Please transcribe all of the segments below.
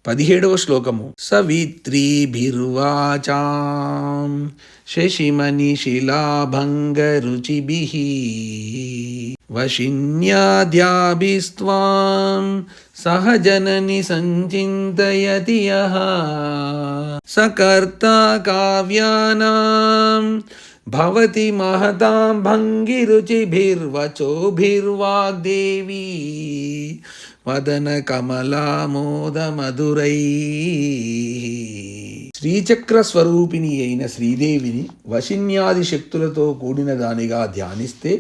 17వ శ్లోకము. సవిత్రీభిర్వాచాం శశిమణిశిలాభంగరుచిభిః వశిన్యాద్యాభిస్త్వాం సహజనని సంచింతయతి యః సకర్తా కావ్యానాం భవతి మహతాం భంగిరుచిభిర్వచోభిర్వాగ్దేవీ వదన కమలామోద మధురై. శ్రీచక్ర స్వరూపిణి అయిన శ్రీదేవిని వశిన్యాది శక్తులతో కూడిన దానిగా ధ్యానిస్తే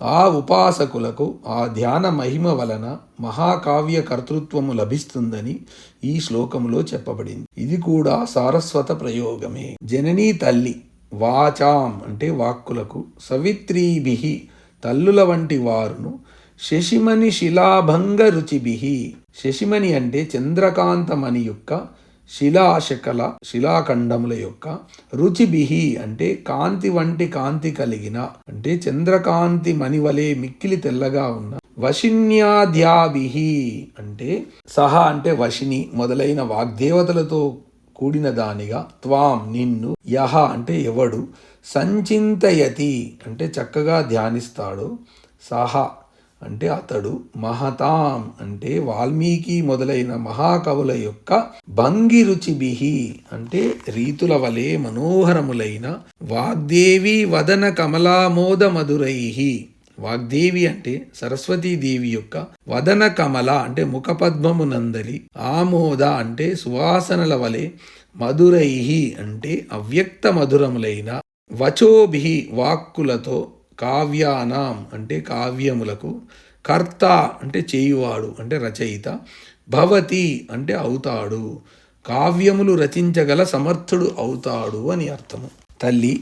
ఆ ఉపాసకులకు ఆ ధ్యాన మహిమ వలన మహాకావ్య కర్తృత్వము లభిస్తుందని ఈ శ్లోకములో చెప్పబడింది. ఇది కూడా సారస్వత ప్రయోగమే. జననీ తల్లి, వాచాం అంటే వాక్కులకు, సవిత్రీభిః తల్లుల వంటి వారును, శశిమణి శిలాభంగ రుచిభిః శశిమణి అంటే చంద్రకాంతమణి యొక్క శిలాశకల శిలాఖండముల యొక్క, రుచిభిః అంటే కాంతి వంటి కాంతి కలిగిన అంటే చంద్రకాంతి మణివలే మిక్కిలి తెల్లగా ఉన్న, వశిన్యాద్యాభిః అంటే సహ అంటే వశిని మొదలైన వాగ్దేవతలతో కూడిన దానిగా, త్వాం నిన్ను, యహ అంటే ఎవడు, సంచింతయతి అంటే చక్కగా ధ్యానిస్తాడో, సహ అంటే అతడు, మహతాం అంటే వాల్మీకి మొదలైన మహాకవుల యొక్క, భంగిరుచిభిః అంటే రీతుల వలె మనోహరములైన, వాగ్దేవి వదన కమలామోద మధురైః వాగ్దేవి అంటే సరస్వతీదేవి యొక్క వదన కమల అంటే ముఖపద్మము నందలి, ఆమోద అంటే సువాసనల వలె, మధురైః అంటే అవ్యక్త మధురములైన, వచోభిః వాక్కులతో, కావ్యానాం అంటే కావ్యములకు, కర్త అంటే చేయువాడు అంటే రచయిత, భవతి అంటే అవుతాడు, కావ్యములు రచించగల సమర్థుడు అవుతాడు అని అర్థము. తల్లి,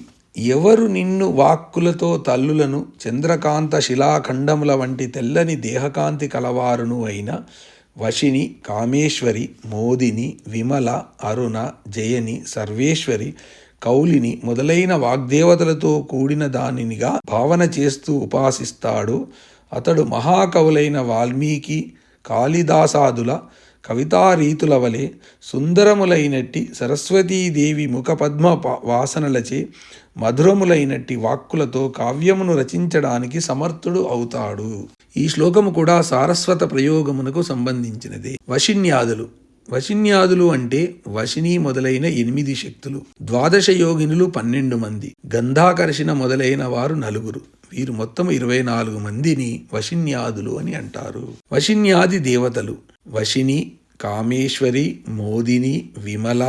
ఎవరు నిన్ను వాక్కులతో తల్లులను, చంద్రకాంత శిలాఖండముల వంటి తెల్లని దేహకాంతి కలవారును అయిన వశిని, కామేశ్వరి, మోదిని, విమల, అరుణ, జయని, సర్వేశ్వరి, కౌలిని మొదలైన వాగ్దేవతలతో కూడిన దానినిగా భావన చేస్తూ ఉపాసిస్తాడు, అతడు మహాకవులైన వాల్మీకి, కాళిదాసాదుల కవితారీతుల వలె సుందరములైనట్టి సరస్వతీదేవి ముఖపద్మ వాసనలచే మధురములైనట్టి వాక్కులతో కావ్యమును రచించడానికి సమర్థుడు అవుతాడు. ఈ శ్లోకము కూడా సారస్వత ప్రయోగమునకు సంబంధించినదే. వశిన్యాదులు అంటే వశిని మొదలైన 8 శక్తులు, ద్వాదశ యోగినులు 12 మంది, గంధాకర్షణ మొదలైన వారు 4, వీరు మొత్తం 24 మందిని వశిన్యాదులు అని అంటారు. వశిన్యాది దేవతలు వశిని, కామేశ్వరి, మోదిని, విమల,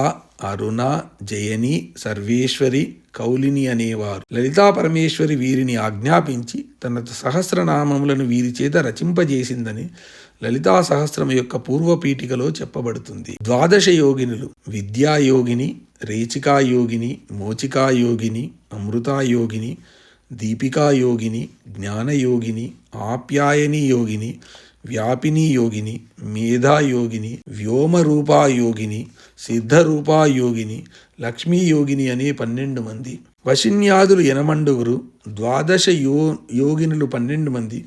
అరుణ, జయని, సర్వేశ్వరి, కౌలిని అనేవారు. లలితా పరమేశ్వరి వీరిని ఆజ్ఞాపించి తన సహస్రనామములను వీరి చేత రచింపజేసిందని లలితా సహస్రం యొక్క పూర్వపీఠికలో చెప్పబడుతుంది. ద్వాదశ యోగినులు విద్యాయోగిని, రేచికాయోగిని, మోచికాయోగిని, అమృతాయోగిని, దీపికాయోగిని, జ్ఞానయోగిని, ఆప్యాయని యోగిని, వ్యాపిని యోగిని, మేధాయోగిని, వ్యోమరూపాయోగిని, సిద్ధరూపాయోగిని, లక్ష్మీయోగిని అనే 12 మంది. వశిన్యాదులు 8, ద్వాదశ యోగినులు 12 మంది,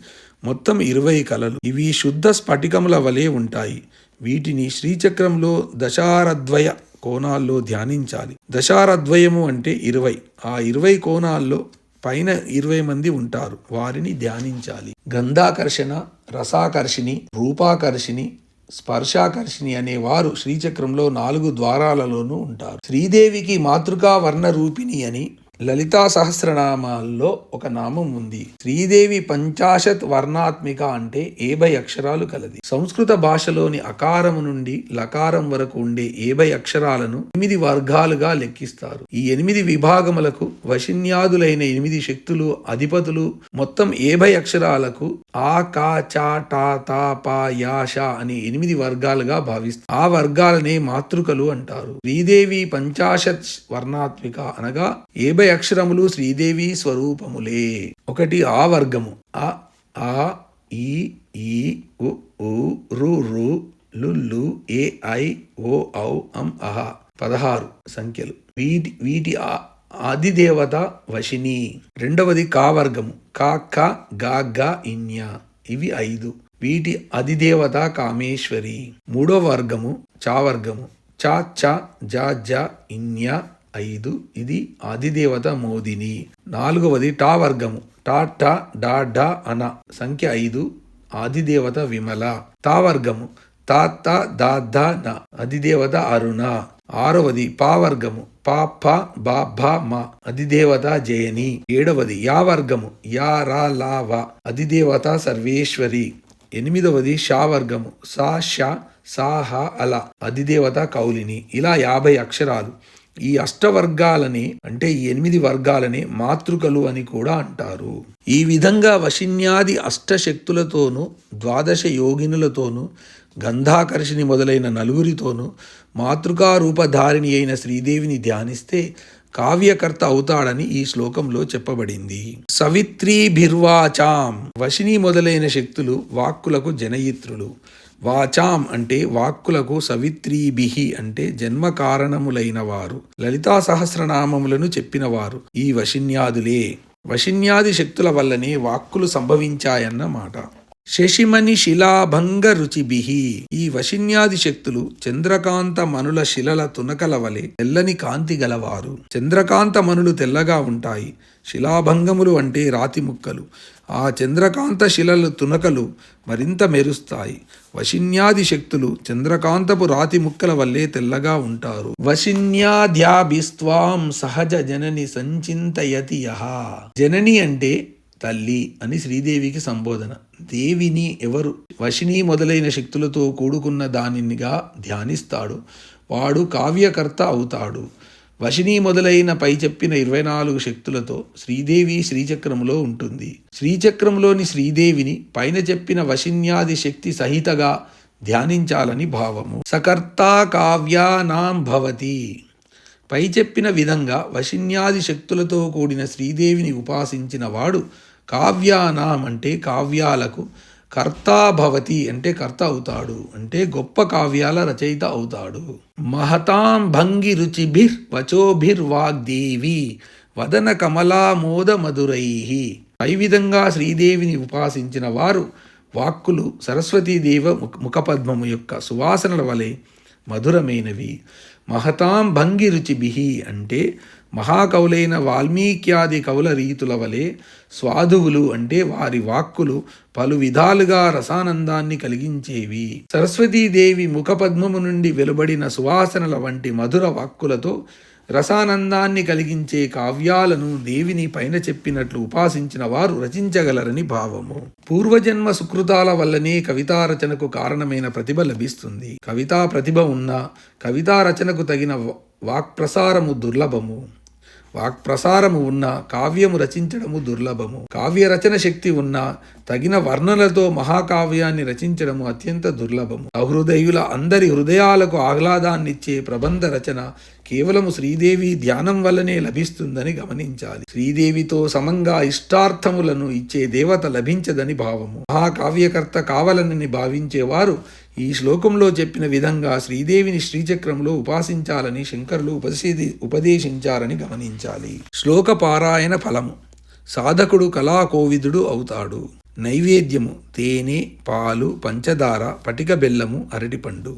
మొత్తం 20 కళలు. ఇవి శుద్ధ స్ఫటికముల వలె ఉంటాయి. వీటిని శ్రీచక్రంలో దశారద్వయ కోణాల్లో ధ్యానించాలి. దశారద్వయము అంటే 20. ఆ 20 కోణాల్లో పైన 20 మంది ఉంటారు, వారిని ధ్యానించాలి. గంధాకర్షణ, రసాకర్షిణి, రూపాకర్షిణి, స్పర్శాకర్షిణి అనేవారు శ్రీచక్రంలో 4 ద్వారాలలోనూ ఉంటారు. శ్రీదేవికి మాతృకా వర్ణ రూపిణి అని లలితా సహస్రనామాల్లో ఒక నామం ఉంది. శ్రీదేవి 50 వర్ణాత్మిక అంటే 50 అక్షరాలు కలది. సంస్కృత భాషలోని అకారము నుండి లకారం వరకు ఉండే 50 అక్షరాలను 8 వర్గాలుగా లెక్కిస్తారు. ఈ 8 విభాగములకు వశిన్యాదులైన 8 శక్తులు అధిపతులు మొత్తం 50 అక్షరాలకు ఆ, కా, చా, టా, తా, పా, యా, షా అనే 8 వర్గాలుగా భావిస్తారు. ఆ వర్గాలనే మాతృకలు అంటారు. శ్రీదేవి 50 వర్ణాత్మిక అనగా 50 అక్షరములు శ్రీదేవి స్వరూపములే. 1 ఆ వర్గము, అ, ఆ, ఈ, ఉ, రు, లు, ఏ, ఐ, ఓ, ఔ, అం, అహ 16 సంఖ్యలు. వీటి ఆదిదేవత వశిని. 2వది కా వర్గము, క, ఖ, గ, ఘ, ఇన్య ఇవి 5. వీటి అధిదేవత కామేశ్వరి. మూడవ వర్గము చావర్గము. చ చ జ జ ఇన్య 5, ఇది ఆదిదేవత మోదిని. నాలుగవది టా వర్గము. టా ట డా డ అన, సంఖ్య 5, ఆదిదేవత విమల. తా వర్గము. తా త దా ధ న, అధిదేవత అరుణ. ఆరవది పావర్గము. పా ప బా భ మ, అధిదేవత జయని. ఏడవది యా వర్గము. యా రా లా వ, అధిదేవత సర్వేశ్వరి. ఎనిమిదవది షా వర్గము. సా ష సా హ అల, అధిదేవత కౌలిని. ఇలా 50 అక్షరాలు. ఈ అష్టవర్గాలని అంటే ఈ 8 వర్గాలని మాతృకలు అని కూడా అంటారు. ఈ విధంగా వశిన్యాది అష్టశక్తులతోనూ, ద్వాదశ యోగినులతోనూ, గంధాకర్షిణి మొదలైన నలుగురితోనూ, మాతృకారూపధారిణి అయిన శ్రీదేవిని ధ్యానిస్తే కావ్యకర్త అవుతాడని ఈ శ్లోకంలో చెప్పబడింది. సవిత్రీభిర్వాచాం. వశిని మొదలైన శక్తులు వాక్కులకు జనయిత్రులు. వాచాం అంటే వాక్కులకు, సవిత్రీభిః అంటే జన్మ కారణములైన వారు, లలితా సహస్రనామములను చెప్పినవారు ఈ వశిన్యాదులే. వశిన్యాది శక్తుల వల్లనే వాక్కులు సంభవించాయన్నమాట. శశిమణి శిలాభంగ రుచిభిః. ఈ వశిన్యాది శక్తులు చంద్రకాంత మనుల శిలల తునకల వలె తెల్లని కాంతి గలవారు. చంద్రకాంత మనులు తెల్లగా ఉంటాయి. శిలాభంగములు అంటే రాతి ముక్కలు. ఆ చంద్రకాంత శిలల తునకలు మరింత మెరుస్తాయి. వశిన్యాది శక్తులు చంద్రకాంతపు రాతి ముక్కల వల్లే తెల్లగా ఉంటారు. వశిన్యాద్యాభిస్త్వాం సహజ జనని సంచింతయతి యః. జనని అంటే తల్లి అని శ్రీదేవికి సంబోధన. దేవిని ఎవరు వశిని మొదలైన శక్తులతో కూడుకున్న దానినిగా ధ్యానిస్తాడు వాడు కావ్యకర్త అవుతాడు. వశిని మొదలైన పై చెప్పిన 24 శక్తులతో శ్రీదేవి శ్రీచక్రములో ఉంటుంది. శ్రీచక్రంలోని శ్రీదేవిని పైన చెప్పిన వశిన్యాది శక్తి సహితగా ధ్యానించాలని భావము. సకర్తా కావ్యానాం భవతి. పై చెప్పిన విధంగా వశిన్యాది శక్తులతో కూడిన శ్రీదేవిని ఉపాసించిన వాడు కావ్యానాం అంటే కావ్యాలకు, కర్తా భవతి అంటే కర్త అవుతాడు, అంటే గొప్ప కావ్యాల రచయిత అవుతాడు. మహతాం భంగి రుచిభిర్ వచోభిర్వాగ్దేవి వదన కమలామోద మధురైః. పై విధంగా శ్రీదేవిని ఉపాసించిన వారు వాక్కులు సరస్వతీదేవ ముఖపద్మము యొక్క సువాసనల వలె మధురమైనవి. మహతాం భంగి రుచిభిః అంటే మహాకవులైన వాల్మీక్యాది కవుల రీతుల వలె స్వాధువులు అంటే వారి వాక్కులు పలు విధాలుగా రసానందాన్ని కలిగించేవి. సరస్వతీదేవి ముఖపద్మము నుండి వెలువడిన సువాసనల వంటి మధుర వాక్కులతో రసానందాన్ని కలిగించే కావ్యాలను దేవిని పైన చెప్పినట్లు ఉపాసించిన వారు రచించగలరని భావము. పూర్వజన్మ సుకృతాల వల్లనే కవితా రచనకు కారణమైన ప్రతిభ లభిస్తుంది. కవితా ప్రతిభ ఉన్నా కవితా రచనకు తగిన వాక్ప్రసారము దుర్లభము. వాక్ప్రసారము ఉన్న కావ్యము రచించడము దుర్లభము. కావ్య రచన శక్తి ఉన్న తగిన వర్ణనలతో మహాకావ్యాన్ని రచించడము అత్యంత దుర్లభము. సహృదయుల అందరి హృదయాలకు ఆహ్లాదాన్నిచ్చే ప్రబంధ రచన కేవలము శ్రీదేవి ధ్యానం వల్లనే లభిస్తుందని గమనించాలి. శ్రీదేవితో సమంగా ఇష్టార్థములను ఇచ్చే దేవత లభించదని భావము. మహాకావ్యకర్త కావాలని భావించేవారు ఈ శ్లోకంలో చెప్పిన విధంగా శ్రీదేవిని శ్రీచక్రంలో ఉపాసించాలని శంకరులు ఉపదేశించారని గమనించాలి. శ్లోక పారాయణ ఫలము. సాధకుడు కళాకోవిదుడు అవుతాడు. నైవేద్యము తేనె, పాలు, పంచదార, పటిక బెల్లము, అరటిపండు.